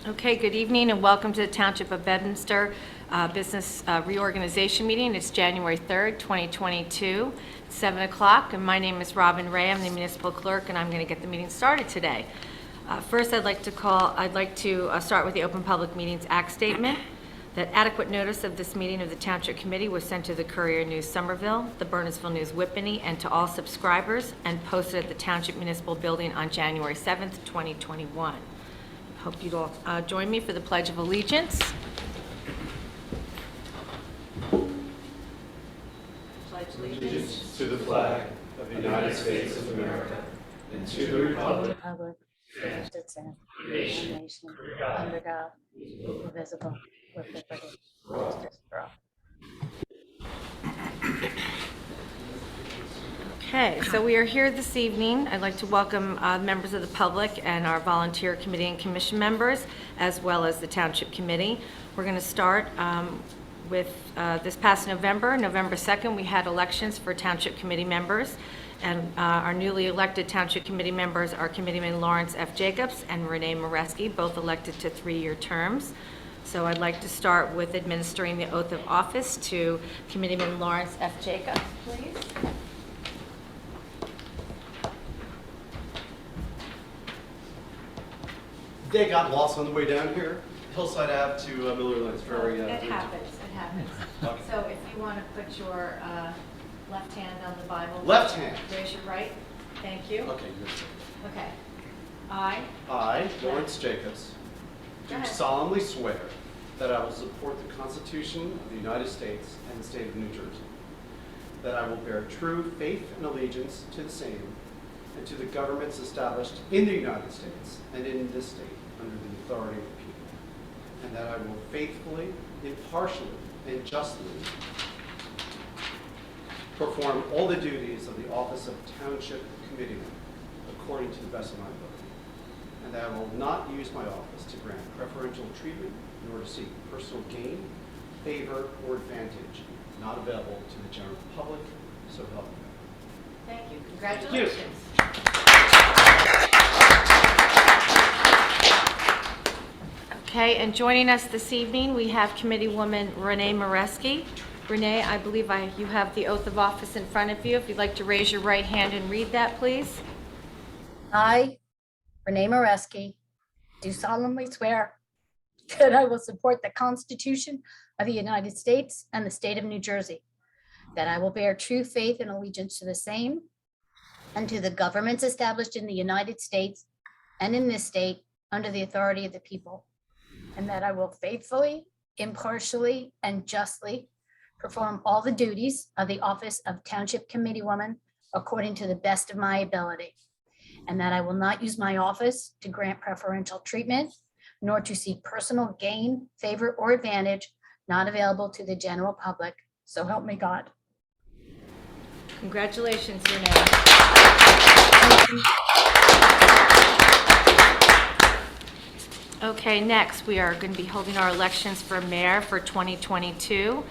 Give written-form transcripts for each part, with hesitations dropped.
Okay, good evening and welcome to the Township of Bedminster Business Reorganization Meeting. It's January 3rd, 2022, 7 o'clock, and my name is Robin Ray. I'm the municipal clerk, and I'm going to get the meeting started today. First, I'd like to start with the Open Public Meetings Act statement. That adequate notice of this meeting of the Township Committee was sent to the Courier News Somerville, the Burnsville News Whippany, and to all subscribers, and posted at the Township Municipal Building on January 7th, 2021. Hope you'd all join me for the Pledge of Allegiance. Pledge allegiance to the flag of the United States of America and to the republic for which it stands, one nation, under God, indivisible, with liberty and justice for all. Okay, so we are here this evening. I'd like to welcome members of the public and our volunteer committee and commission members, as well as the Township Committee. We're going to start with this past November 2nd, we had elections for Township Committee members. And our newly elected Township Committee members are Committeeman Lawrence F. Jacobs and Renee Moreski, both elected to 3-year terms. So I'd like to start with administering the oath of office to Committeeman Lawrence F. Jacobs, please. They got lost on the way down here. Hillside Ave to Miller Lane. It's very. It happens. Okay. So if you want to put your left hand on the Bible. Left hand. Raise your right. Thank you. Okay, good. Okay. I, Lawrence Jacobs, Go do ahead. solemnly swear that I will support the Constitution of the United States and the state of New Jersey, that I will bear true faith and allegiance to the same and to the governments established in the United States and in this state under the authority of the people, and that I will faithfully, impartially, and justly perform all the duties of the office of Township Committeeman according to the best of my ability, and that I will not use my office to grant preferential treatment nor to seek personal gain, favor, or advantage not available to the general public, so help me God. thank you. Congratulations. Okay, and joining us this evening, we have Committeewoman Renee Moreski. Renee, I believe you have the oath of office in front of you. If you'd like to raise your right hand and read that, please. I, Renee Moreski, do solemnly swear that I will support the Constitution of the United States and the state of New Jersey, that I will bear true faith and allegiance to the same and to the governments established in the United States and in this state under the authority of the people, and that I will faithfully, impartially, and justly perform all the duties of the office of Township Committeewoman according to the best of my ability, and that I will not use my office to grant preferential treatment nor to seek personal gain, favor, or advantage not available to the general public. So help me God. Congratulations, Renee. Okay, next we are going to be holding our elections for mayor for 2022.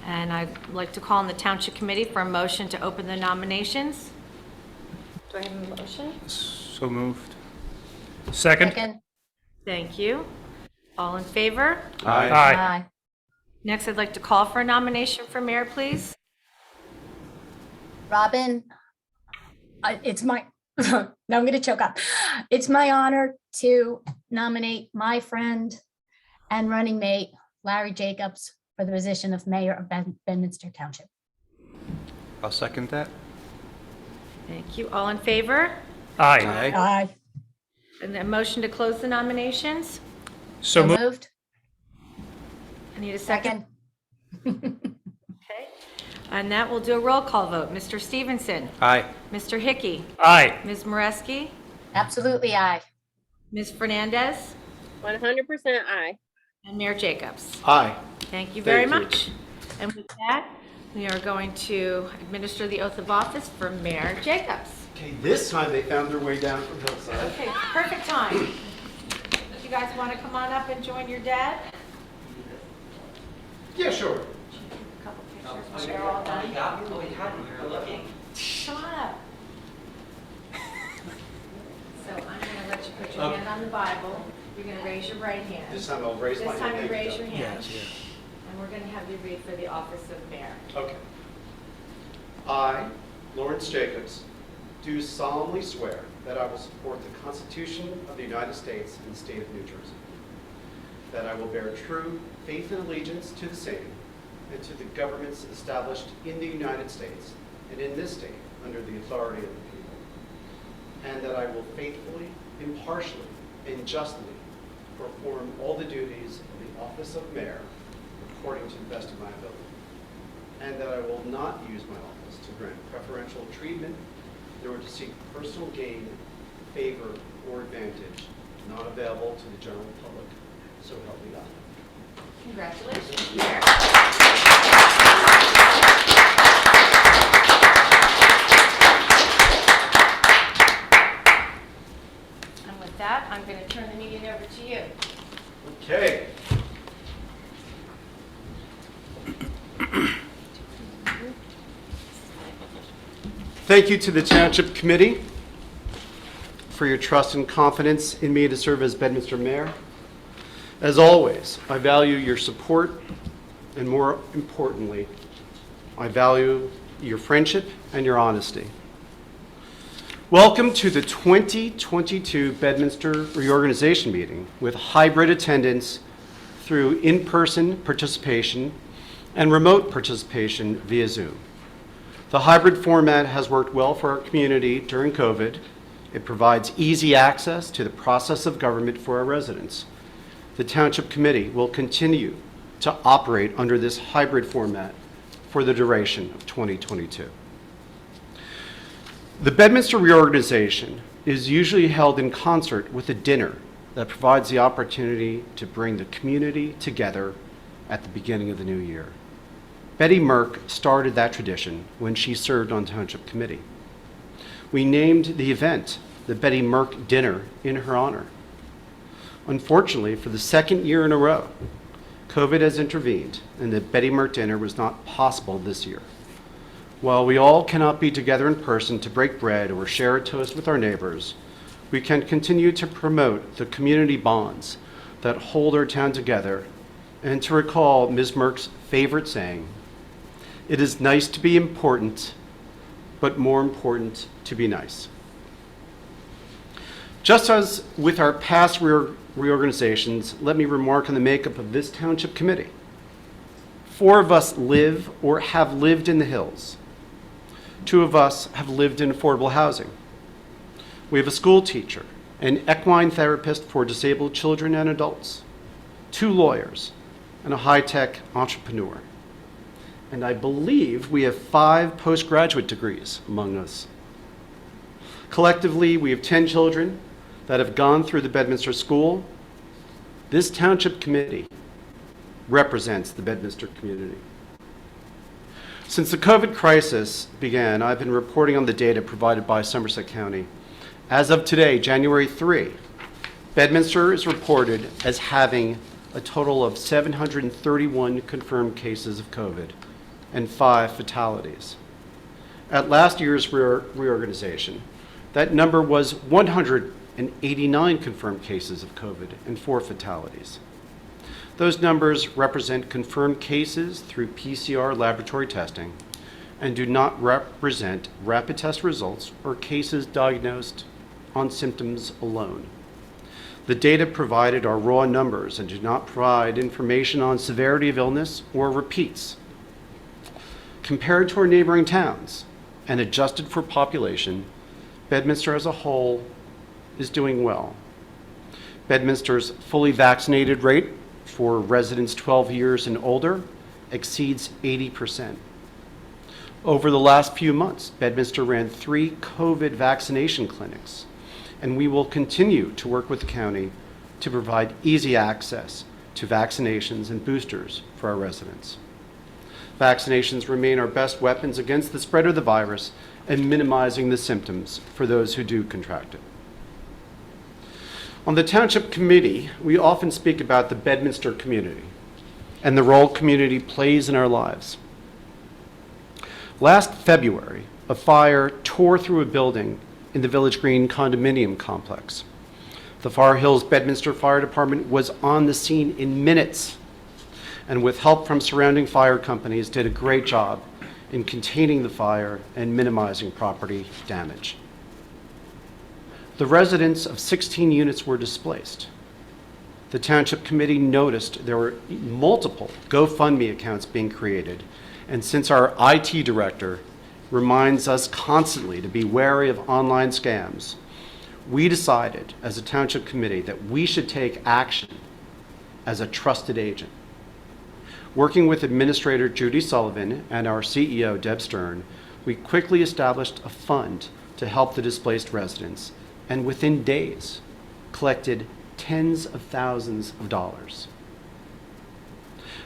And I'd like to call on the Township Committee for a motion to open the nominations. Do I have a motion? So moved. Second. Thank you. All in favor? Aye. Aye. Next, I'd like to call for a nomination for mayor, please. Robin, it's my, now I'm going to choke up. It's my honor to nominate my friend and running mate, Larry Jacobs, for the position of mayor of Bedminster Township. I'll second that. Thank you. All in favor? Aye. Aye. And a motion to close the nominations? So moved. Moved. I need a second. Second. Okay. And that will do a roll call vote. Mr. Stevenson? Aye. Mr. Hickey? Aye. Ms. Moreski? Absolutely aye. Ms. Fernandez? 100% aye. And Mayor Jacobs? Aye. Thank you very Thank you. much. And with that, we are going to administer the oath of office for Mayor Jacobs. Okay, this time they found their way down from Hillside. Okay, perfect time. You guys want to come on up and join your dad? Yeah, sure. A couple pictures when they're all done. Come on up. So I'm going to let you put your hand on the Bible. You're going to raise your right hand. This time I'll raise my This hand. time you Thank raise your Doug. hand. And we're going to have you read for the office of mayor. Okay. I, Lawrence Jacobs, do solemnly swear that I will support the Constitution of the United States and the state of New Jersey, that I will bear true faith and allegiance to the same and to the governments established in the United States and in this state under the authority of the people, and that I will faithfully, impartially, and justly perform all the duties of the office of mayor according to the best of my ability, and that I will not use my office to grant preferential treatment nor to seek personal gain, favor, or advantage not available to the general public. So help me God. Congratulations, Mayor. And with that, I'm going to turn the meeting over to you. Okay. Thank you to the Township Committee for your trust and confidence in me to serve as Bedminster Mayor. As always, I value your support, and more importantly, I value your friendship and your honesty. Welcome to the 2022 Bedminster Reorganization Meeting with hybrid attendance through in-person participation and remote participation via Zoom. The hybrid format has worked well for our community during COVID. It provides easy access to the process of government for our residents. The Township Committee will continue to operate under this hybrid format for the duration of 2022. The Bedminster reorganization is usually held in concert with a dinner that provides the opportunity to bring the community together at the beginning of the new year. Betty Merck started that tradition when she served on Township Committee. We named the event the Betty Merck Dinner in her honor. Unfortunately, for the second year in a row, COVID has intervened and the Betty Merck Dinner was not possible this year. While we all cannot be together in person to break bread or share a toast with our neighbors, we can continue to promote the community bonds that hold our town together and to recall Ms. Merck's favorite saying, "It is nice to be important, but more important to be nice." Just as with our past reorganizations, let me remark on the makeup of this Township Committee. 4 of us live or have lived in the hills. 2 of us have lived in affordable housing. We have a school teacher, an equine therapist for disabled children and adults, 2 lawyers, and a high-tech entrepreneur. And I believe we have 5 postgraduate degrees among us. Collectively, we have 10 children that have gone through the Bedminster School. This Township Committee represents the Bedminster community. Since the COVID crisis began, I've been reporting on the data provided by Somerset County. As of today, January 3, Bedminster is reported as having a total of 731 confirmed cases of COVID and 5 fatalities. At last year's reorganization, that number was 189 confirmed cases of COVID and 4 fatalities. Those numbers represent confirmed cases through PCR laboratory testing and do not represent rapid test results or cases diagnosed on symptoms alone. The data provided are raw numbers and do not provide information on severity of illness or repeats. Compared to our neighboring towns and adjusted for population, Bedminster as a whole is doing well. Bedminster's fully vaccinated rate for residents 12 years and older exceeds 80%. Over the last few months, Bedminster ran 3 COVID vaccination clinics, and we will continue to work with the county to provide easy access to vaccinations and boosters for our residents. Vaccinations remain our best weapons against the spread of the virus and minimizing the symptoms for those who do contract it. On the Township Committee, we often speak about the Bedminster community and the role community plays in our lives. Last February, a fire tore through a building in the Village Green condominium complex. The Far Hills Bedminster Fire Department was on the scene in minutes, and with help from surrounding fire companies, did a great job in containing the fire and minimizing property damage. The residents of 16 units were displaced. The Township Committee noticed there were multiple GoFundMe accounts being created, and since our IT director reminds us constantly to be wary of online scams, we decided as a Township Committee that we should take action as a trusted agent. Working with Administrator Judy Sullivan and our CEO, Deb Stern, we quickly established a fund to help the displaced residents, and within days, collected tens of thousands of dollars.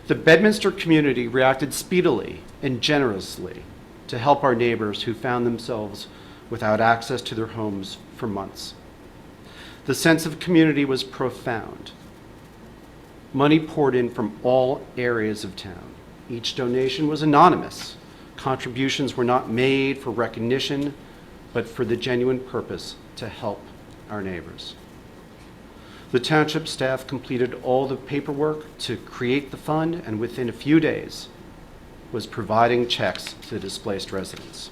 The Bedminster community reacted speedily and generously to help our neighbors who found themselves without access to their homes for months. The sense of community was profound. Money poured in from all areas of town. Each donation was anonymous. Contributions were not made for recognition, but for the genuine purpose to help our neighbors. The township staff completed all the paperwork to create the fund, and within a few days was providing checks to displaced residents.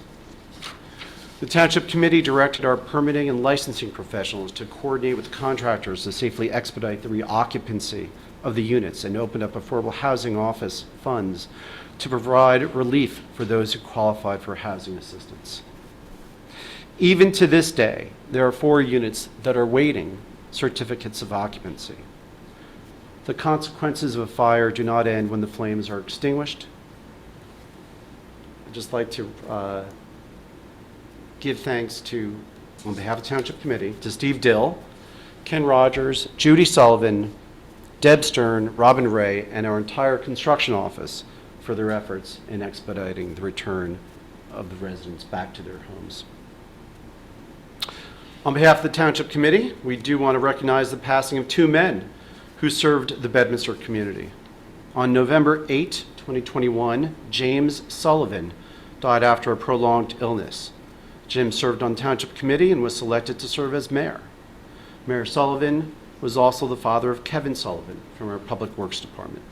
The Township Committee directed our permitting and licensing professionals to coordinate with contractors to safely expedite the reoccupancy of the units and opened up affordable housing office funds to provide relief for those who qualified for housing assistance. Even to this day, there are 4 units that are waiting certificates of occupancy. The consequences of a fire do not end when the flames are extinguished. I'd just like to give thanks to, on behalf of the Township Committee, to Steve Dill, Ken Rogers, Judy Sullivan, Deb Stern, Robin Ray, and our entire construction office for their efforts in expediting the return of the residents back to their homes. On behalf of the Township Committee, we do want to recognize the passing of 2 men who served the Bedminster community. On November 8, 2021, James Sullivan died after a prolonged illness. Jim served on Township Committee and was selected to serve as mayor. Mayor Sullivan was also the father of Kevin Sullivan from our Public Works Department.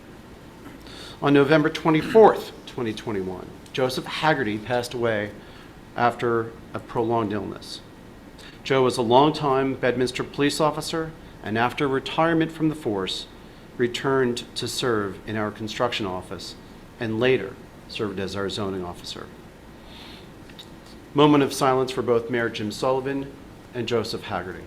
On November 24th, 2021, Joseph Haggerty passed away after a prolonged illness. Joe was a longtime Bedminster police officer, and after retirement from the force, returned to serve in our construction office and later served as our zoning officer. Moment of silence for both Mayor Jim Sullivan and Joseph Haggerty.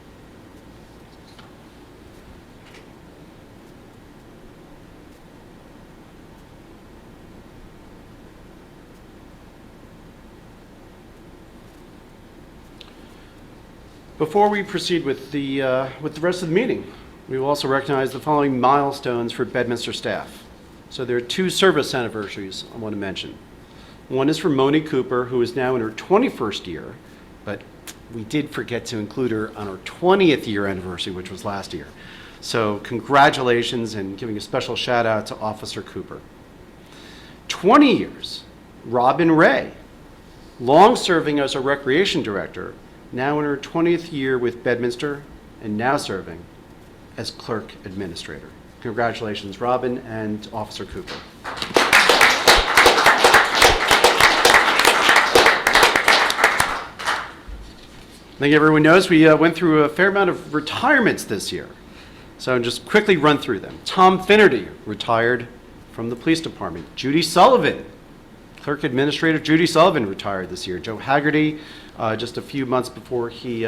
Before we proceed with the rest of the meeting, we will also recognize the following milestones for Bedminster staff. So there are 2 service anniversaries I want to mention. One is for Moni Cooper, who is now in her 21st year, but we did forget to include her on her 20th year anniversary, which was last year. So congratulations, and giving a special shout out to Officer Cooper. 20 years, Robin Ray, long serving as a recreation director, now in her 20th year with Bedminster, and now serving as clerk administrator. Congratulations, Robin and Officer Cooper. I think everyone knows we went through a fair amount of retirements this year. So I'll just quickly run through them. Tom Finnerty retired from the police department. Judy Sullivan, clerk administrator Judy Sullivan, retired this year. Joe Haggerty, just a few months before he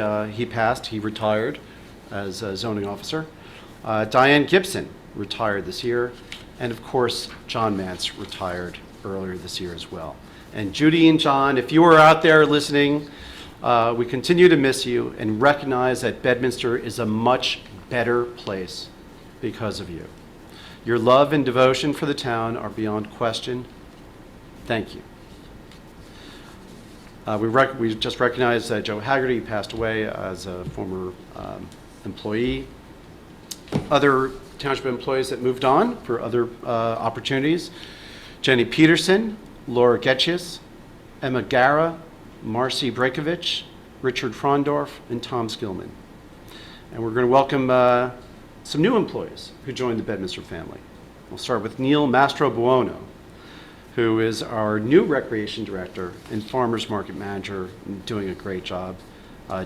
passed, he retired as a zoning officer. Diane Gibson retired this year. And of course, John Mance retired earlier this year as well. And Judy and John, if you are out there listening, we continue to miss you and recognize that Bedminster is a much better place because of you. Your love and devotion for the town are beyond question. Thank you. We just recognized that Joe Haggerty passed away as a former employee. Other township employees that moved on for other opportunities: Jenny Peterson, Laura Getchius, Emma Gara, Marcy Brekovich, Richard Frondorf, and Tom Skillman. And we're going to welcome some new employees who joined the Bedminster family. We'll start with Neil Mastrobuono, who is our new Recreation Director and Farmers Market Manager, doing a great job.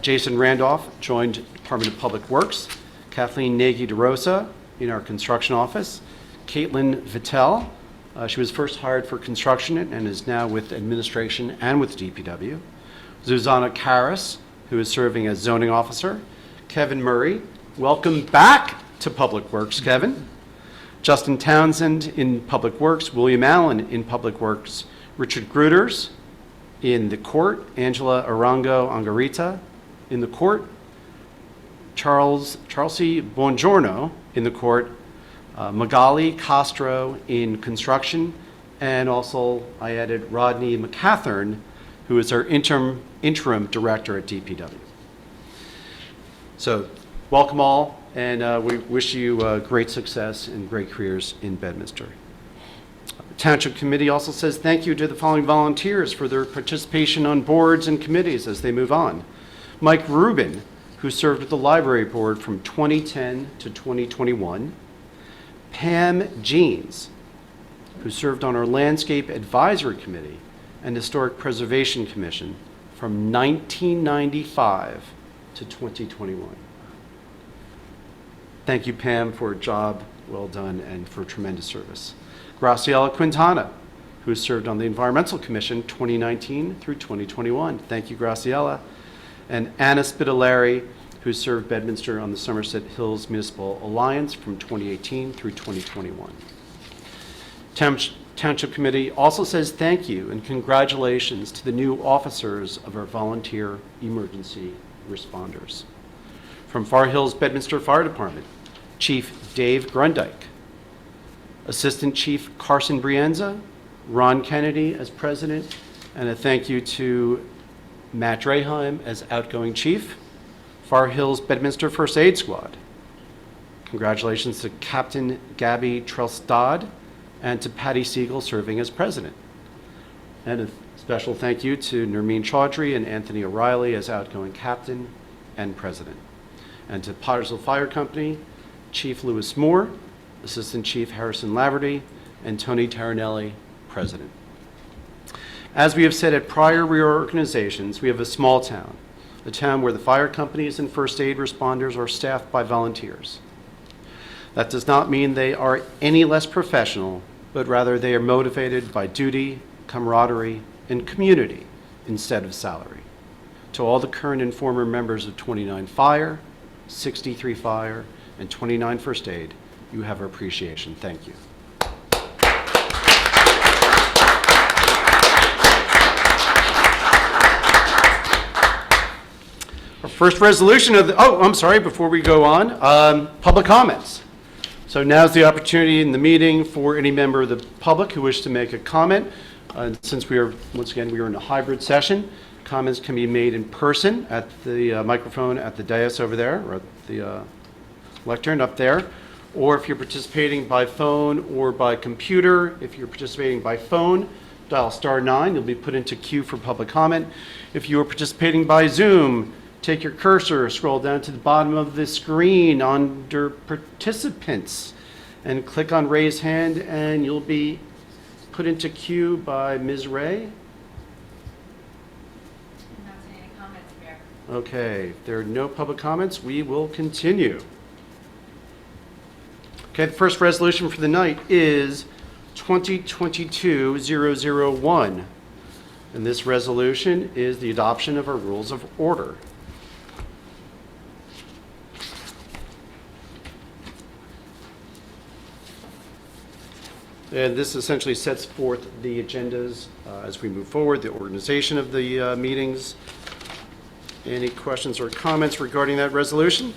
Jason Randolph joined Department of Public Works. Kathleen Nagy DeRosa in our construction office. Caitlin Vittel, she was first hired for construction and is now with administration and with DPW. Zuzana Karras, who is serving as zoning officer. Kevin Murray, welcome back to Public Works, Kevin. Justin Townsend in Public Works. William Allen in Public Works. Richard Gruters in the court. Angela Arango Angarita in the court. Charlesy Buongiorno in the court. Magali Castro in construction. And also I added Rodney McCathern, who is our interim director at DPW. So welcome all, and we wish you great success and great careers in Bedminster. The Township Committee also says thank you to the following volunteers for their participation on boards and committees as they move on. Mike Rubin, who served with the Library Board from 2010 to 2021. Pam Jeans, who served on our Landscape Advisory Committee and Historic Preservation Commission from 1995 to 2021. Thank you, Pam, for a job well done and for tremendous service. Graciela Quintana, who served on the Environmental Commission 2019 through 2021. Thank you, Graciela. And Anna Spitaleri, who served Bedminster on the Somerset Hills Municipal Alliance from 2018 through 2021. Township Committee also says thank you and congratulations to the new officers of our volunteer emergency responders. From Far Hills Bedminster Fire Department, Chief Dave Grundyke, Assistant Chief Carson Brienza, Ron Kennedy as President, and a thank you to Matt Draheim as outgoing Chief. Far Hills Bedminster First Aid Squad. Congratulations to Captain Gabby Trelstad and to Patty Siegel serving as President. And a special thank you to Nermeen Chaudhry and Anthony O'Reilly as outgoing Captain and President. And to Pottersville Fire Company, Chief Lewis Moore, Assistant Chief Harrison Laverty, and Tony Taranelli, President. As we have said at prior reorganizations, we have a small town, a town where the fire companies and first aid responders are staffed by volunteers. That does not mean they are any less professional, but rather they are motivated by duty, camaraderie, and community instead of salary. To all the current and former members of 29 Fire, 63 Fire, and 29 First Aid, you have our appreciation. Thank you. Our first resolution of the, before we go on, public comments. So now's the opportunity in the meeting for any member of the public who wish to make a comment. Since we are, once again, we are in a hybrid session, comments can be made in person at the microphone at the dais over there, or at the lectern up there. Or if you're participating by phone or by computer, if you're participating by phone, dial *9, you'll be put into queue for public comment. If you are participating by Zoom, take your cursor, scroll down to the bottom of the screen under participants and click on raise hand, and you'll be put into queue by Ms. Ray. I'm not seeing any comments here. Okay, if there are no public comments, we will continue. Okay, the first resolution for the night is 2022-001. And this resolution is the adoption of our rules of order. And this essentially sets forth the agendas as we move forward, the organization of the meetings. Any questions or comments regarding that resolution?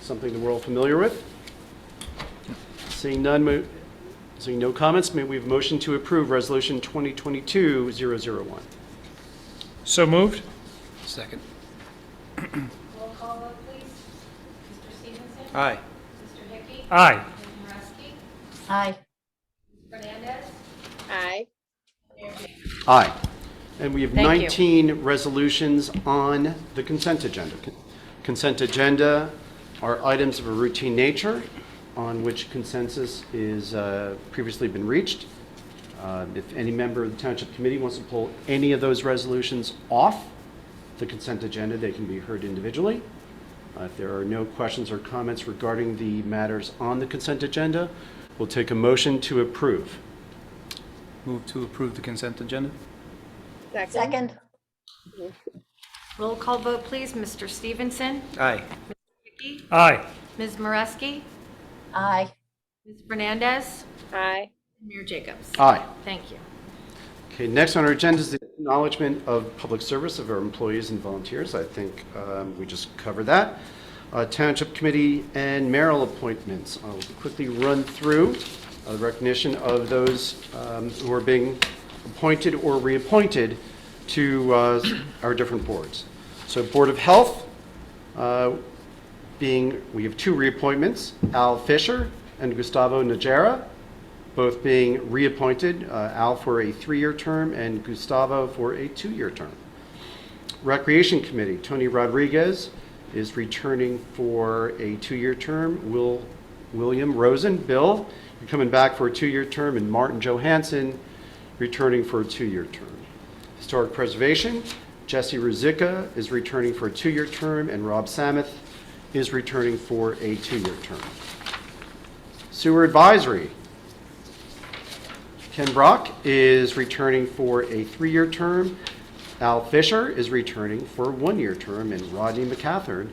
Something that we're all familiar with? Seeing none, seeing no comments, may we have a motion to approve Resolution 2022-001? So moved. Second. Roll call vote, please. Mr. Stevenson? Aye. Mr. Hickey? Aye. Mr. Nureski? Aye. Fernandez? Aye. Mayor James? Aye. And we have Thank you. 19 resolutions on the consent agenda. Consent agenda are items of a routine nature on which consensus is previously been reached. If any member of the Township Committee wants to pull any of those resolutions off the consent agenda, they can be heard individually. If there are no questions or comments regarding the matters on the consent agenda, we'll take a motion to approve. Move to approve the consent agenda? Second. Roll call vote, please. Mr. Stevenson? Aye. Hickey? Aye. Ms. Moreski? Aye. Ms. Fernandez? Aye. Mayor Jacobs? Aye. Thank you. Okay, next on our agenda is the acknowledgement of public service of our employees and volunteers. I think we just covered that. Township Committee and mayoral appointments. I'll quickly run through the recognition of those who are being appointed or reappointed to our different boards. So Board of Health, we have two reappointments, Al Fisher and Gustavo Najera, both being reappointed, Al for a 3-year term and Gustavo for a 2-year term. Recreation Committee, Tony Rodriguez is returning for a 2-year term. William Rosen, Bill, you're coming back for a 2-year term, and Martin Johansson returning for a 2-year term. Historic Preservation, Jesse Ruzicka is returning for a 2-year term, and Rob Samuth is returning for a 2-year term. Sewer Advisory, Ken Brock is returning for a 3-year term. Al Fisher is returning for a 1-year term, and Rodney McCathern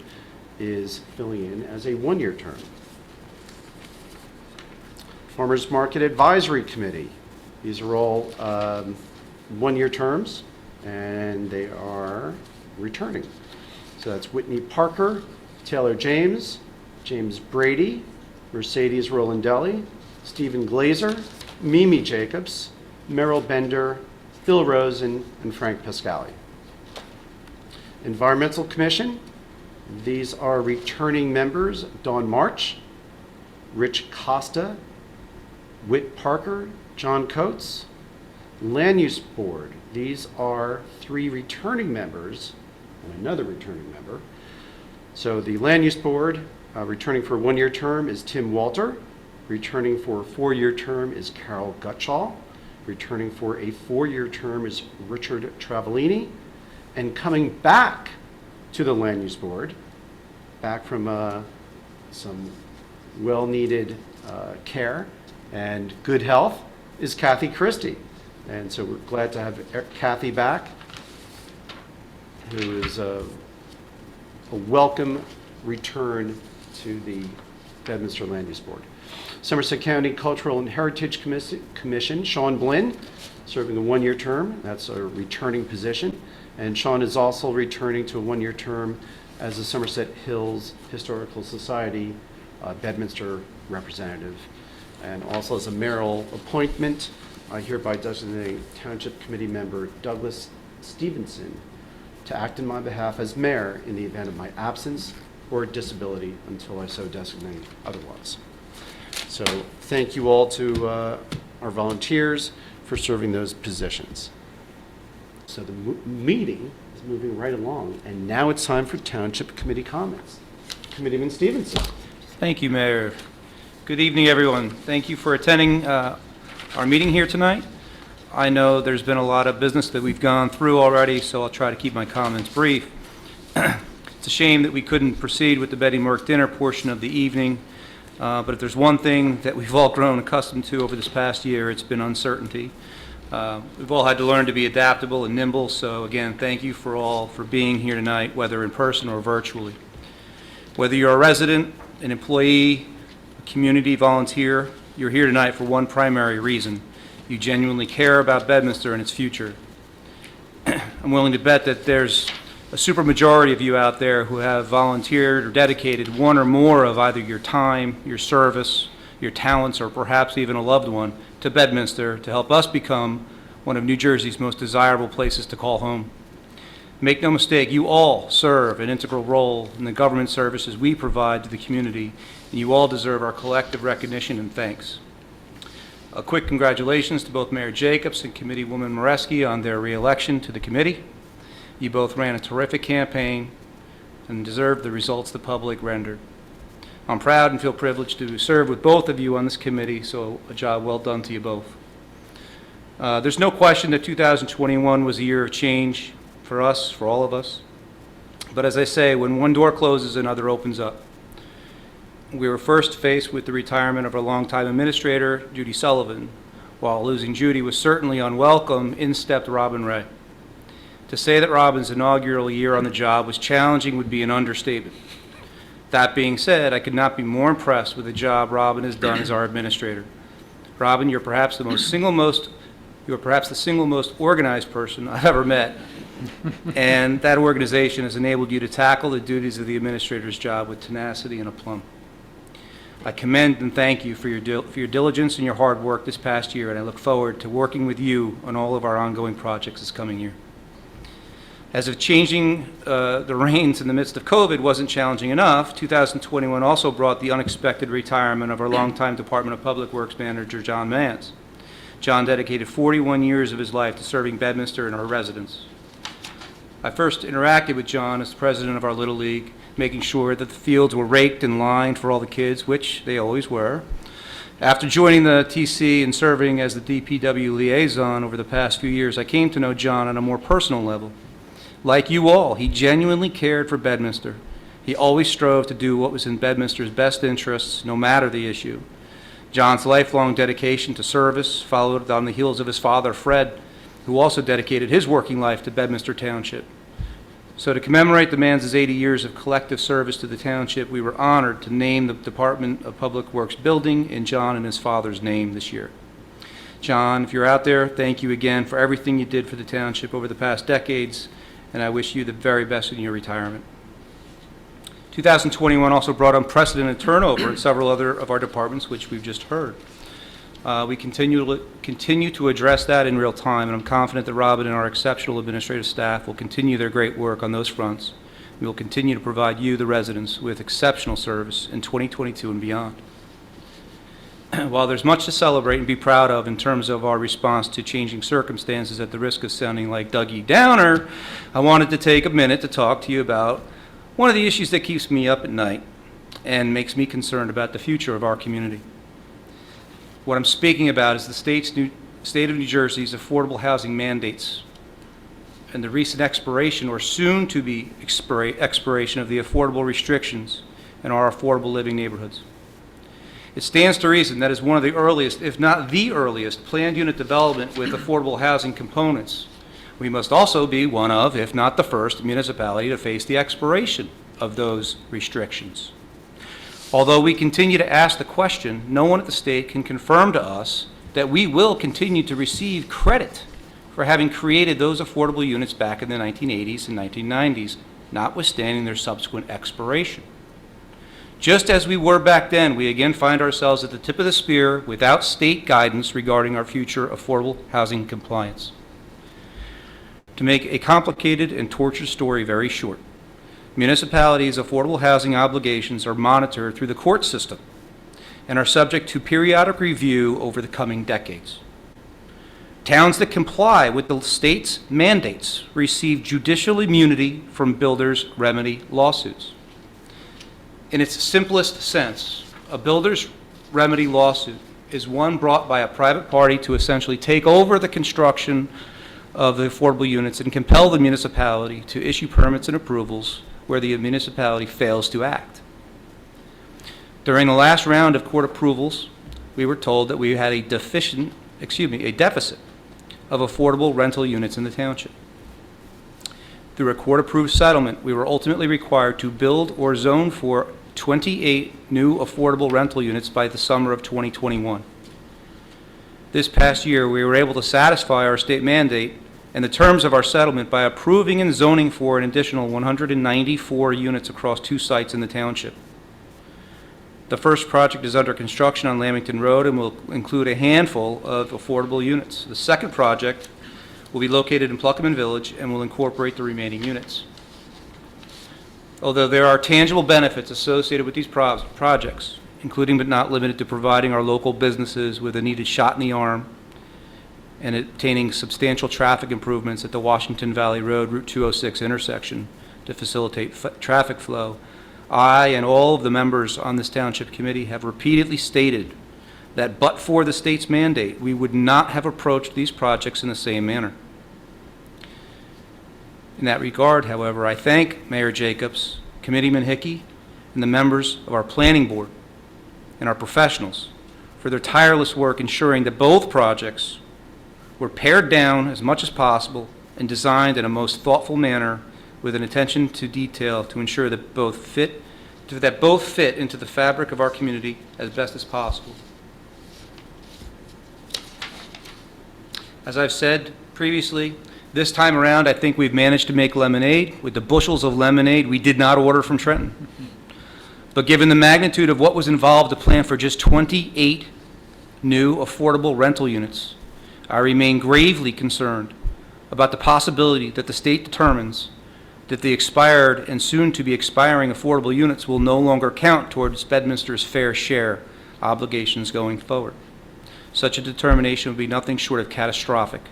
is filling in as a 1-year term. Farmers Market Advisory Committee, these are all 1-year terms, and they are returning. So that's Whitney Parker, Taylor James, James Brady, Mercedes Rolandelli, Stephen Glazer, Mimi Jacobs, Merrill Bender, Phil Rosen, and Frank Pascali. Environmental Commission, these are returning members: Dawn March, Rich Costa, Whit Parker, John Coates. Land Use Board, these are 3 returning members and another returning member. So the Land Use Board, returning for a 1-year term is Tim Walter. Returning for a 4-year term is Carol Gutschall. Returning for a 4-year term is Richard Travellini. And coming back to the Land Use Board, back from some well-needed care and good health, is Kathy Christie. And so we're glad to have Kathy back, who is a welcome return to the Bedminster Land Use Board. Somerset County Cultural and Heritage Commission, Sean Blinn, serving a 1-year term. That's a returning position. And Sean is also returning to a 1-year term as a Somerset Hills Historical Society Bedminster representative. And also as a mayoral appointment, I hereby designate Township Committee member Douglas Stevenson to act in my behalf as mayor in the event of my absence or disability until I so designate otherwise. So thank you all to our volunteers for serving those positions. So the meeting is moving right along, and now it's time for Township Committee comments. Committeeman Stevenson. Thank you, Mayor. Good evening, everyone. Thank you for attending our meeting here tonight. I know there's been a lot of business that we've gone through already, so I'll try to keep my comments brief. It's a shame that we couldn't proceed with the Betty Merck dinner portion of the evening, but if there's one thing that we've all grown accustomed to over this past year, it's been uncertainty. We've all had to learn to be adaptable and nimble, so again, thank you for being here tonight, whether in person or virtually. Whether you're a resident, an employee, a community volunteer, you're here tonight for one primary reason. You genuinely care about Bedminster and its future. I'm willing to bet that there's a supermajority of you out there who have volunteered or dedicated one or more of either your time, your service, your talents, or perhaps even a loved one to Bedminster to help us become one of New Jersey's most desirable places to call home. Make no mistake, you all serve an integral role in the government services we provide to the community, and you all deserve our collective recognition and thanks. A quick congratulations to both Mayor Jacobs and Committeewoman Moreski on their re-election to the committee. You both ran a terrific campaign and deserve the results the public rendered. I'm proud and feel privileged to serve with both of you on this committee, so a job well done to you both. There's no question that 2021 was a year of change for us, for all of us. But as I say, when one door closes, another opens up. We were first faced with the retirement of our longtime administrator, Judy Sullivan. While losing Judy was certainly unwelcome, in stepped Robin Ray. To say that Robin's inaugural year on the job was challenging would be an understatement. That being said, I could not be more impressed with the job Robin has done as our administrator. Robin, you're perhaps the single most organized person I've ever met, and that organization has enabled you to tackle the duties of the administrator's job with tenacity and aplomb. I commend and thank you for your diligence and your hard work this past year, and I look forward to working with you on all of our ongoing projects this coming year. As if changing the reins in the midst of COVID wasn't challenging enough, 2021 also brought the unexpected retirement of our longtime Department of Public Works manager, John Mans. John dedicated 41 years of his life to serving Bedminster and our residents. I first interacted with John as president of our Little League, making sure that the fields were raked and lined for all the kids, which they always were. After joining the TC and serving as the DPW liaison over the past few years, I came to know John on a more personal level. Like you all, he genuinely cared for Bedminster. He always strove to do what was in Bedminster's best interests, no matter the issue. John's lifelong dedication to service followed on the heels of his father, Fred, who also dedicated his working life to Bedminster Township. So to commemorate the man's 80 years of collective service to the township, we were honored to name the Department of Public Works building in John and his father's name this year. John, if you're out there, thank you again for everything you did for the township over the past decades, and I wish you the very best in your retirement. 2021 also brought unprecedented turnover in several other of our departments, which we've just heard. We continue to address that in real time, and I'm confident that Robin and our exceptional administrative staff will continue their great work on those fronts. We will continue to provide you, the residents, with exceptional service in 2022 and beyond. While there's much to celebrate and be proud of in terms of our response to changing circumstances, at the risk of sounding like Dougie Downer, I wanted to take a minute to talk to you about one of the issues that keeps me up at night and makes me concerned about the future of our community. What I'm speaking about is the state of New Jersey's affordable housing mandates and the recent expiration or soon-to-be expiration of the affordable restrictions in our affordable living neighborhoods. It stands to reason that is one of the earliest, if not the earliest, planned unit development with affordable housing components. We must also be one of, if not the first, municipality to face the expiration of those restrictions. Although we continue to ask the question, no one at the state can confirm to us that we will continue to receive credit for having created those affordable units back in the 1980s and 1990s, notwithstanding their subsequent expiration. Just as we were back then, we again find ourselves at the tip of the spear without state guidance regarding our future affordable housing compliance. To make a complicated and tortured story very short, municipalities' affordable housing obligations are monitored through the court system and are subject to periodic review over the coming decades. Towns that comply with the state's mandates receive judicial immunity from builders' remedy lawsuits. In its simplest sense, a builder's remedy lawsuit is one brought by a private party to essentially take over the construction of the affordable units and compel the municipality to issue permits and approvals where the municipality fails to act. During the last round of court approvals, we were told that we had a deficit of affordable rental units in the township. Through a court-approved settlement, we were ultimately required to build or zone for 28 new affordable rental units by the summer of 2021. This past year, we were able to satisfy our state mandate and the terms of our settlement by approving and zoning for an additional 194 units across 2 sites in the township. The first project is under construction on Lamington Road and will include a handful of affordable units. The second project will be located in Pluckerman Village and will incorporate the remaining units. Although there are tangible benefits associated with these projects, including but not limited to providing our local businesses with a needed shot in the arm and obtaining substantial traffic improvements at the Washington Valley Road Route 206 intersection to facilitate traffic flow, I and all of the members on this Township Committee have repeatedly stated that but for the state's mandate, we would not have approached these projects in the same manner. In that regard, however, I thank Mayor Jacobs, Committeeman Hickey, and the members of our Planning Board and our professionals for their tireless work ensuring that both projects were pared down as much as possible and designed in a most thoughtful manner with an attention to detail to ensure that both fit into the fabric of our community as best as possible. As I've said previously, this time around I think we've managed to make lemonade with the bushels of lemonade we did not order from Trenton. But given the magnitude of what was involved to plan for just 28 new affordable rental units, I remain gravely concerned about the possibility that the state determines that the expired and soon to be expiring affordable units will no longer count towards Bedminster's fair share obligations going forward. Such a determination would be nothing short of catastrophic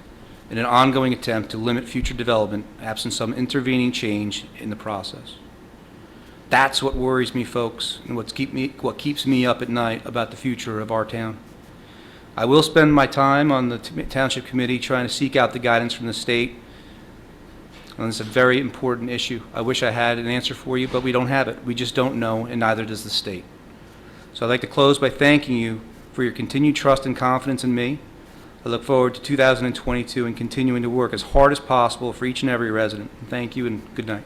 in an ongoing attempt to limit future development absent some intervening change in the process. That's what worries me, folks, and what keeps me up at night about the future of our town. I will spend my time on the Township Committee trying to seek out the guidance from the state on this a very important issue. I wish I had an answer for you, but we don't have it. We just don't know, and neither does the state. So I'd like to close by thanking you for your continued trust and confidence in me. I look forward to 2022 and continuing to work as hard as possible for each and every resident. Thank you and good night.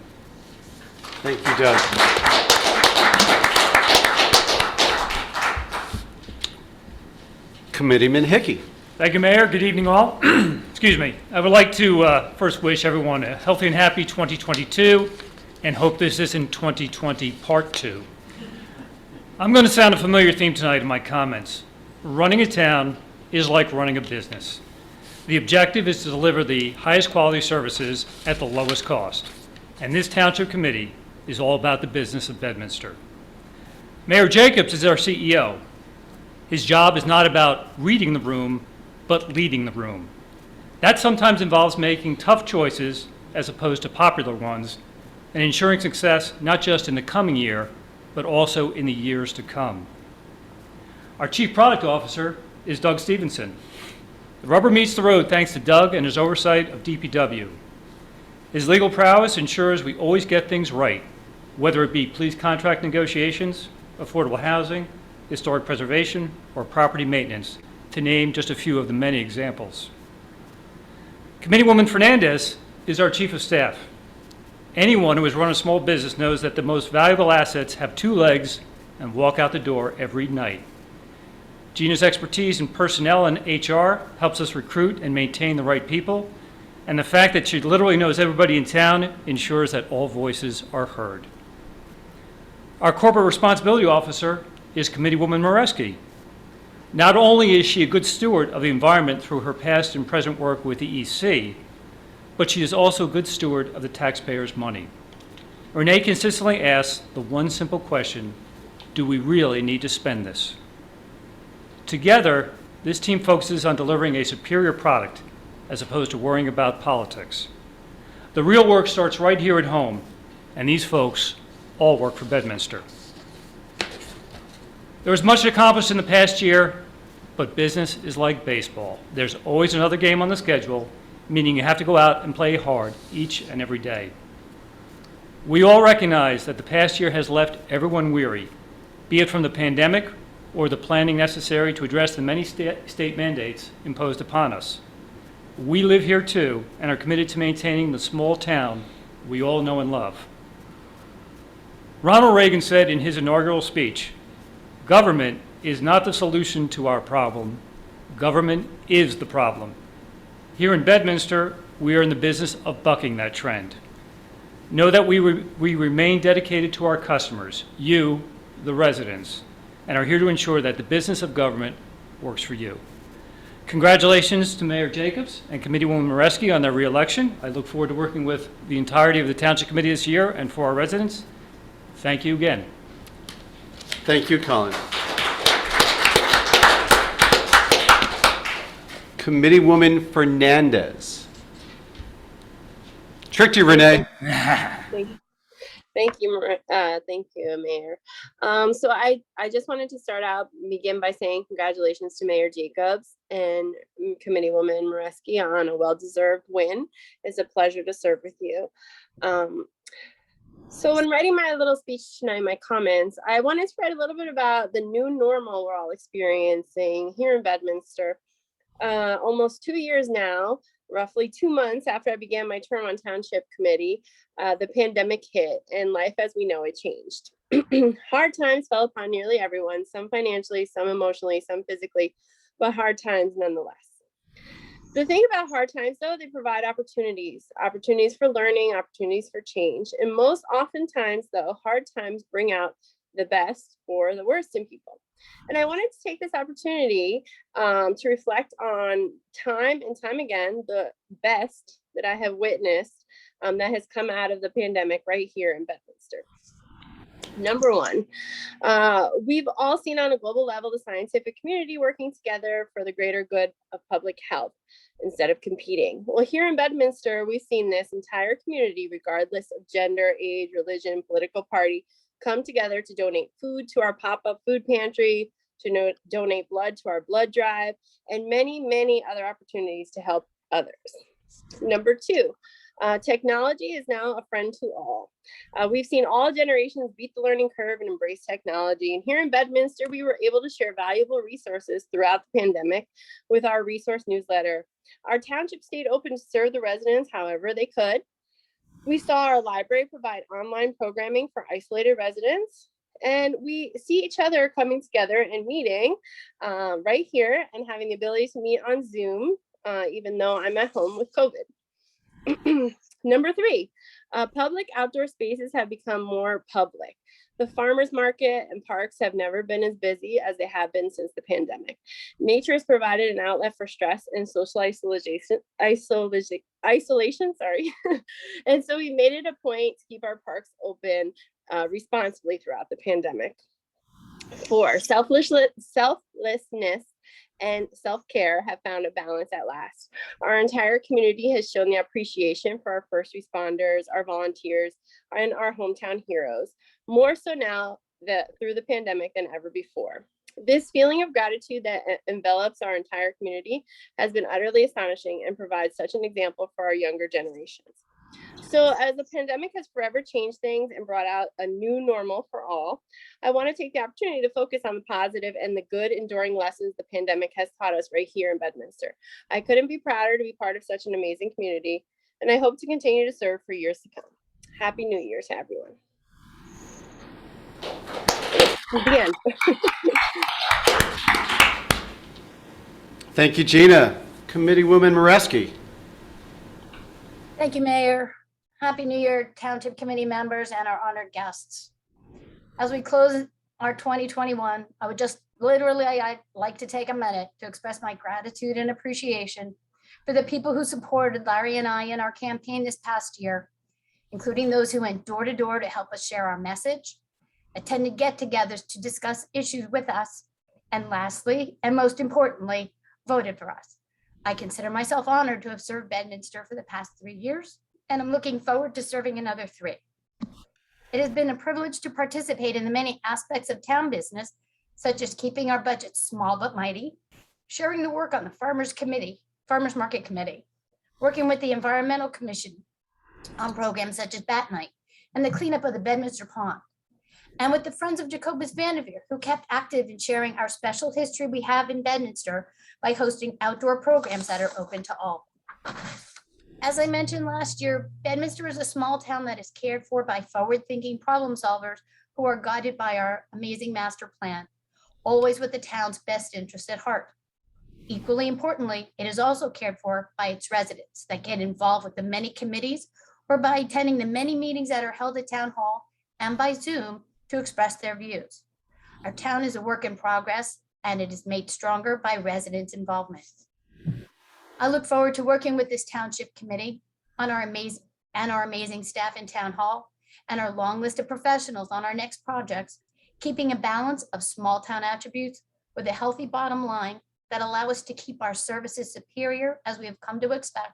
Thank you, Doug. Committeeman Hickey. Thank you, Mayor. Good evening, all. Excuse me. I would like to first wish everyone a healthy and happy 2022 and hope this isn't 2020 Part 2. I'm going to sound a familiar theme tonight in my comments. Running a town is like running a business. The objective is to deliver the highest quality services at the lowest cost. And this Township Committee is all about the business of Bedminster. Mayor Jacobs is our CEO. His job is not about reading the room, but leading the room. That sometimes involves making tough choices as opposed to popular ones and ensuring success not just in the coming year, but also in the years to come. Our Chief Product Officer is Doug Stevenson. The rubber meets the road thanks to Doug and his oversight of DPW. His legal prowess ensures we always get things right, whether it be police contract negotiations, affordable housing, historic preservation, or property maintenance, to name just a few of the many examples. Committeewoman Fernandez is our Chief of Staff. Anyone who has run a small business knows that the most valuable assets have two legs and walk out the door every night. Gina's expertise in personnel and HR helps us recruit and maintain the right people, and the fact that she literally knows everybody in town ensures that all voices are heard. Our Corporate Responsibility Officer is Committeewoman Moreski. Not only is she a good steward of the environment through her past and present work with the EC, but she is also a good steward of the taxpayers' money. Renee consistently asks the one simple question, do we really need to spend this? Together, this team focuses on delivering a superior product as opposed to worrying about politics. The real work starts right here at home, and these folks all work for Bedminster. There was much accomplished in the past year, but business is like baseball. There's always another game on the schedule, meaning you have to go out and play hard each and every day. We all recognize that the past year has left everyone weary, be it from the pandemic or the planning necessary to address the many state mandates imposed upon us. We live here too and are committed to maintaining the small town we all know and love. Ronald Reagan said in his inaugural speech, "Government is not the solution to our problem. Government is the problem." Here in Bedminster, we are in the business of bucking that trend. Know that we remain dedicated to our customers, you, the residents, and are here to ensure that the business of government works for you. Congratulations to Mayor Jacobs and Committeewoman Moreski on their re-election. I look forward to working with the entirety of the Township Committee this year and for our residents. Thank you again. Thank you, Colin. Committeewoman Fernandez. Tricked you, Renee. Thank you. Thank you, thank you, Mayor. So I just wanted to begin by saying congratulations to Mayor Jacobs and Committeewoman Mareski on a well-deserved win. It's a pleasure to serve with you. So when writing my little speech tonight, my comments, I wanted to write a little bit about the new normal we're all experiencing here in Bedminster. Almost 2 years now, roughly 2 months after I began my term on Township Committee, the pandemic hit and life as we know it changed. Hard times fell upon nearly everyone, some financially, some emotionally, some physically, but hard times nonetheless. The thing about hard times, though, they provide opportunities for learning, opportunities for change. And most oftentimes, though, hard times bring out the best or the worst in people. And I wanted to take this opportunity to reflect on time and time again, the best that I have witnessed that has come out of the pandemic right here in Bedminster. Number one, we've all seen on a global level the scientific community working together for the greater good of public health instead of competing. Well, here in Bedminster, we've seen this entire community, regardless of gender, age, religion, political party, come together to donate food to our pop-up food pantry, to donate blood to our blood drive, and many, many other opportunities to help others. Number two, technology is now a friend to all. We've seen all generations beat the learning curve and embrace technology. And here in Bedminster, we were able to share valuable resources throughout the pandemic with our resource newsletter. Our township stayed open to serve the residents however they could. We saw our library provide online programming for isolated residents. And we see each other coming together and meeting right here and having the ability to meet on Zoom, even though I'm at home with COVID. Number three, public outdoor spaces have become more public. The farmers market and parks have never been as busy as they have been since the pandemic. Nature has provided an outlet for stress and social isolation, sorry. And so we made it a point to keep our parks open responsibly throughout the pandemic. Four, selflessness and self-care have found a balance at last. Our entire community has shown the appreciation for our first responders, our volunteers, and our hometown heroes, more so now through the pandemic than ever before. This feeling of gratitude that envelops our entire community has been utterly astonishing and provides such an example for our younger generations. So as the pandemic has forever changed things and brought out a new normal for all, I want to take the opportunity to focus on the positive and the good enduring lessons the pandemic has taught us right here in Bedminster. I couldn't be prouder to be part of such an amazing community, and I hope to continue to serve for years to come. Happy New Year to everyone. The end. Thank you, Gina. Committeewoman Mareski. Thank you, Mayor. Happy New Year, Township Committee members and our honored guests. As we close our 2021, I'd like to take a minute to express my gratitude and appreciation for the people who supported Larry and I in our campaign this past year, including those who went door to door to help us share our message, attended get-togethers to discuss issues with us, and lastly, and most importantly, voted for us. I consider myself honored to have served Bedminster for the past 3 years, and I'm looking forward to serving another 3. It has been a privilege to participate in the many aspects of town business, such as keeping our budget small but mighty, sharing the work on the Farmers Market Committee, working with the Environmental Commission on programs such as Bat Night and the cleanup of the Bedminster Pond, and with the Friends of Jacobus Vanderveer, who kept active in sharing our special history we have in Bedminster by hosting outdoor programs that are open to all. As I mentioned last year, Bedminster is a small town that is cared for by forward-thinking problem solvers who are guided by our amazing master plan, always with the town's best interest at heart. Equally importantly, it is also cared for by its residents that get involved with the many committees or by attending the many meetings that are held at Town Hall and by Zoom to express their views. Our town is a work in progress, and it is made stronger by residents' involvement. I look forward to working with this township committee on our amazing staff in Town Hall and our long list of professionals on our next projects, keeping a balance of small town attributes with a healthy bottom line that allow us to keep our services superior as we have come to expect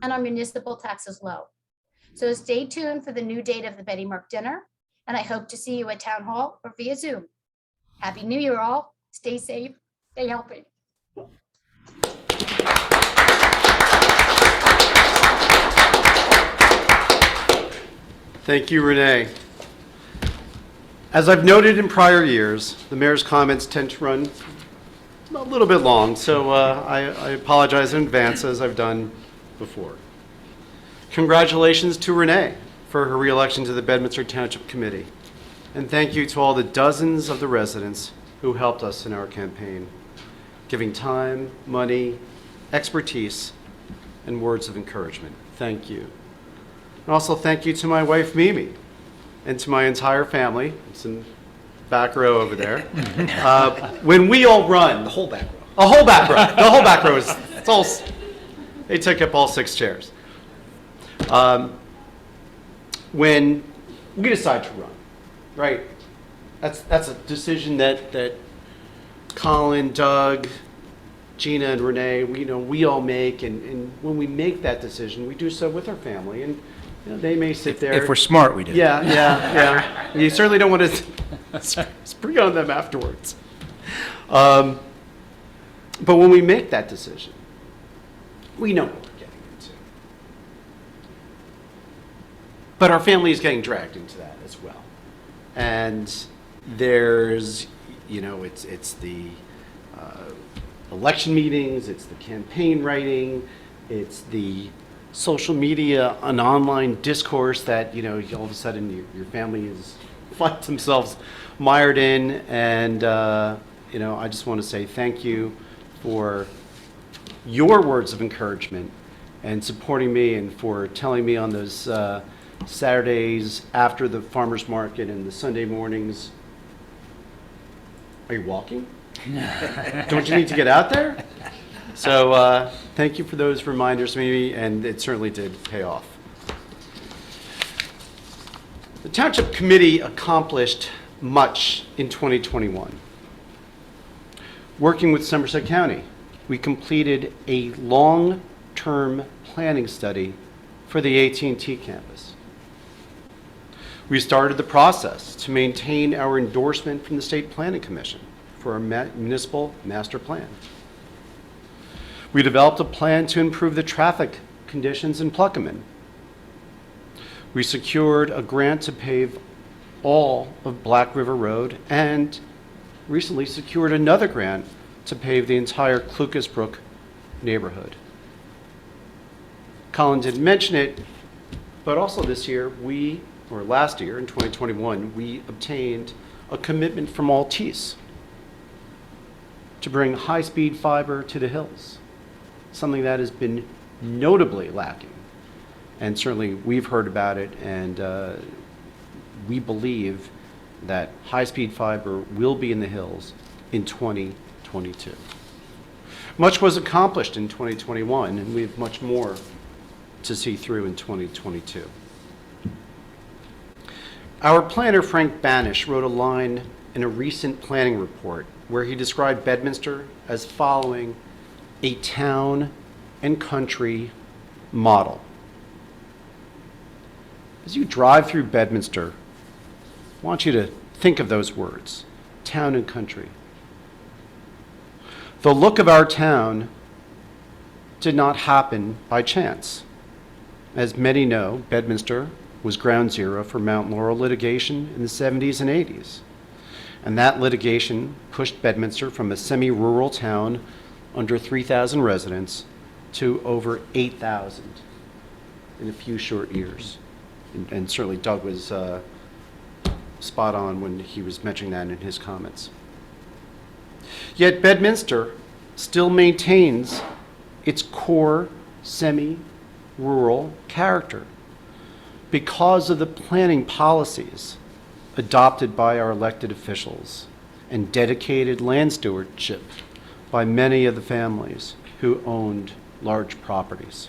and our municipal taxes low. So stay tuned for the new date of the Betty Merck dinner, and I hope to see you at Town Hall or via Zoom. Happy New Year all. Stay safe, stay healthy. Thank you, Renee. As I've noted in prior years, the mayor's comments tend to run a little bit long, so I apologize in advance, as I've done before. Congratulations to Renee for her reelection to the Bedminster Township Committee. And thank you to all the dozens of the residents who helped us in our campaign, giving time, money, expertise, and words of encouragement. Thank you. And also thank you to my wife, Mimi, and to my entire family. It's in the back row over there. When we all run. The whole back row. A whole back row. The whole back row is, it's all, they took up all 6 chairs. When we decide to run, right? That's a decision that Colin, Doug, Gina, and Renee, we all make, and when we make that decision, we do so with our family, and they may sit there. If we're smart, we do. Yeah. You certainly don't want to spring on them afterwards. But when we make that decision, we know what we're getting into. But our family is getting dragged into that as well. And there's, it's the election meetings, it's the campaign writing, it's the social media and online discourse that, all of a sudden your family finds themselves mired in. And, I just want to say thank you for your words of encouragement and supporting me, and for telling me on those Saturdays after the farmer's market and the Sunday mornings, are you walking? Don't you need to get out there? So thank you for those reminders, Mimi, and it certainly did pay off. The Township Committee accomplished much in 2021. Working with Somerset County, we completed a long-term planning study for the AT&T campus. We started the process to maintain our endorsement from the State Planning Commission for our municipal master plan. We developed a plan to improve the traffic conditions in Pluckaman. We secured a grant to pave all of Black River Road, and recently secured another grant to pave the entire Clucas Brook neighborhood. Colin didn't mention it, but also this year, last year in 2021, we obtained a commitment from Altice to bring high-speed fiber to the hills, something that has been notably lacking. And certainly we've heard about it, and we believe that high-speed fiber will be in the hills in 2022. Much was accomplished in 2021, and we have much more to see through in 2022. Our planner, Frank Banish, wrote a line in a recent planning report where he described Bedminster as following a town and country model. As you drive through Bedminster, I want you to think of those words, town and country. The look of our town did not happen by chance. As many know, Bedminster was ground zero for Mount Laurel litigation in the 70s and 80s. And that litigation pushed Bedminster from a semi-rural town under 3,000 residents to over 8,000 in a few short years. And certainly Doug was spot on when he was mentioning that in his comments. Yet Bedminster still maintains its core semi-rural character because of the planning policies adopted by our elected officials and dedicated land stewardship by many of the families who owned large properties.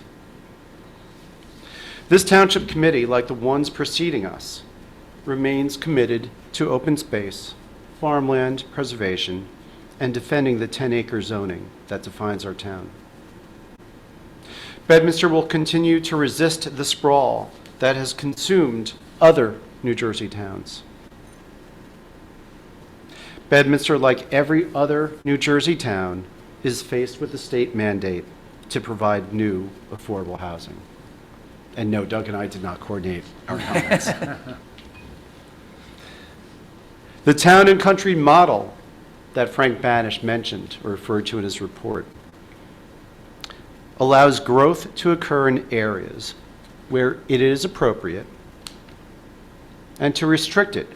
This township committee, like the ones preceding us, remains committed to open space, farmland preservation, and defending the 10-acre zoning that defines our town. Bedminster will continue to resist the sprawl that has consumed other New Jersey towns. Bedminster, like every other New Jersey town, is faced with the state mandate to provide new affordable housing. And no, Doug and I did not coordinate our comments. The town and country model that Frank Banish mentioned or referred to in his report allows growth to occur in areas where it is appropriate and to restrict it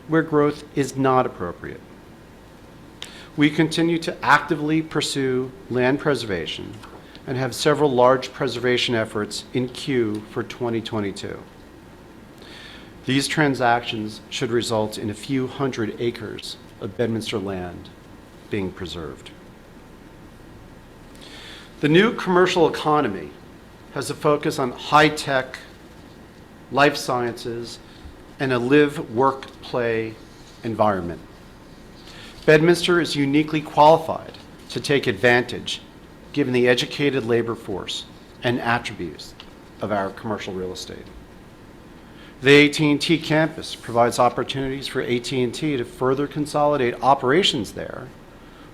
where growth is not appropriate. We continue to actively pursue land preservation and have several large preservation efforts in queue for 2022. These transactions should result in a few hundred acres of Bedminster land being preserved. The new commercial economy has a focus on high-tech, life sciences, and a live, work, play environment. Bedminster is uniquely qualified to take advantage given the educated labor force and attributes of our commercial real estate. The AT&T campus provides opportunities for AT&T to further consolidate operations there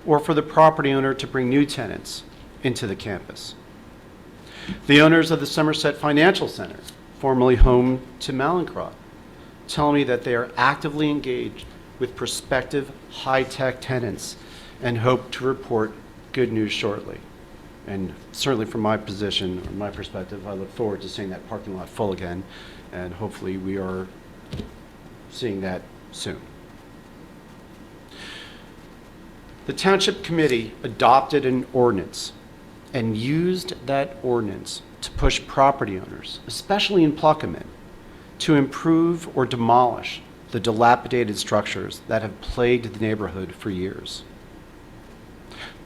or for the property owner to bring new tenants into the campus. The owners of the Somerset Financial Center, formerly home to Malincrot, tell me that they are actively engaged with prospective high-tech tenants and hope to report good news shortly. And certainly from my position, or my perspective, I look forward to seeing that parking lot full again, and hopefully we are seeing that soon. The Township Committee adopted an ordinance and used that ordinance to push property owners, especially in Plaquemine, to improve or demolish the dilapidated structures that have plagued the neighborhood for years.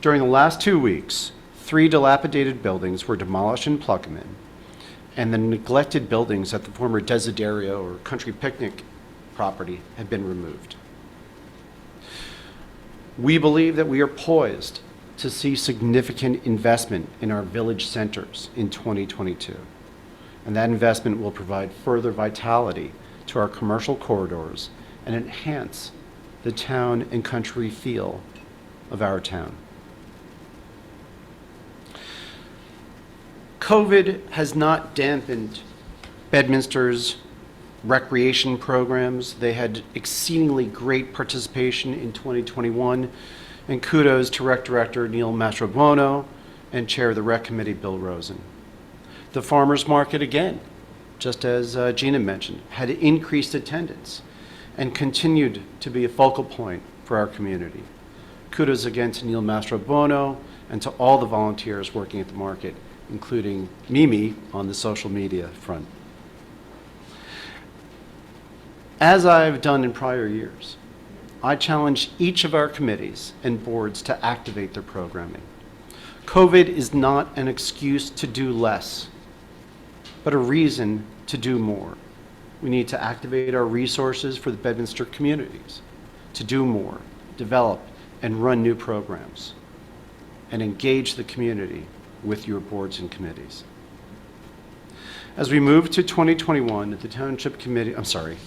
During the last 2 weeks, 3 dilapidated buildings were demolished in Plaquemine, and the neglected buildings at the former Desiderio or Country Picnic property have been removed. We believe that we are poised to see significant investment in our village centers in 2022, and that investment will provide further vitality to our commercial corridors and enhance the town and country feel of our town. COVID has not dampened Bedminster's recreation programs. They had exceedingly great participation in 2021, and kudos to Rec Director Neil Mastrobuono and Chair of the Rec Committee, Bill Rosen. The farmers market, again, just as Gina mentioned, had increased attendance and continued to be a focal point for our community. Kudos again to Neil Mastrobuono and to all the volunteers working at the market, including Mimi on the social media front. As I've done in prior years, I challenge each of our committees and boards to activate their programming. COVID is not an excuse to do less, but a reason to do more. We need to activate our resources for the Bedminster communities, to do more, develop and run new programs, and engage the community with your boards and committees. As we move to 2021, the Township Committee,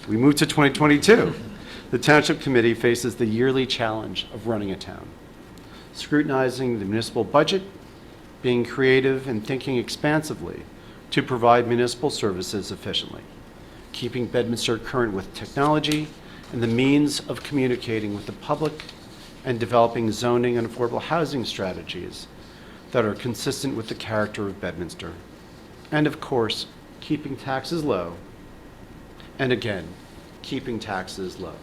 we move to 2022, the Township Committee faces the yearly challenge of running a town, scrutinizing the municipal budget, being creative and thinking expansively to provide municipal services efficiently, keeping Bedminster current with technology and the means of communicating with the public, and developing zoning and affordable housing strategies that are consistent with the character of Bedminster. And of course, keeping taxes low, and again, keeping taxes low.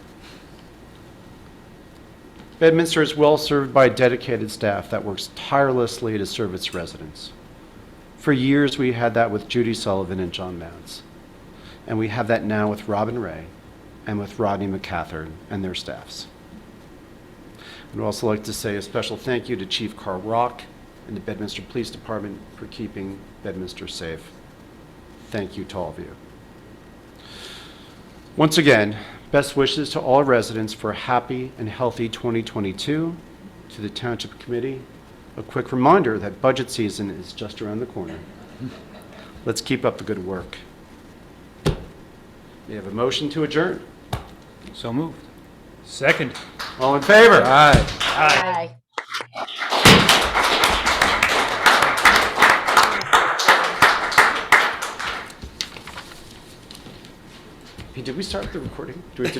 Bedminster is well served by a dedicated staff that works tirelessly to serve its residents. For years, we had that with Judy Sullivan and John Mounts, and we have that now with Robin Ray and with Rodney McCathern and their staffs. I'd also like to say a special thank you to Chief Carl Rock and the Bedminster Police Department for keeping Bedminster safe. Thank you to all of you. Once again, best wishes to all residents for a happy and healthy 2022. To the Township Committee, a quick reminder that budget season is just around the corner. Let's keep up the good work. We have a motion to adjourn. So moved. Second. All in favor? Aye. Aye. Did we start the recording? Do we have to do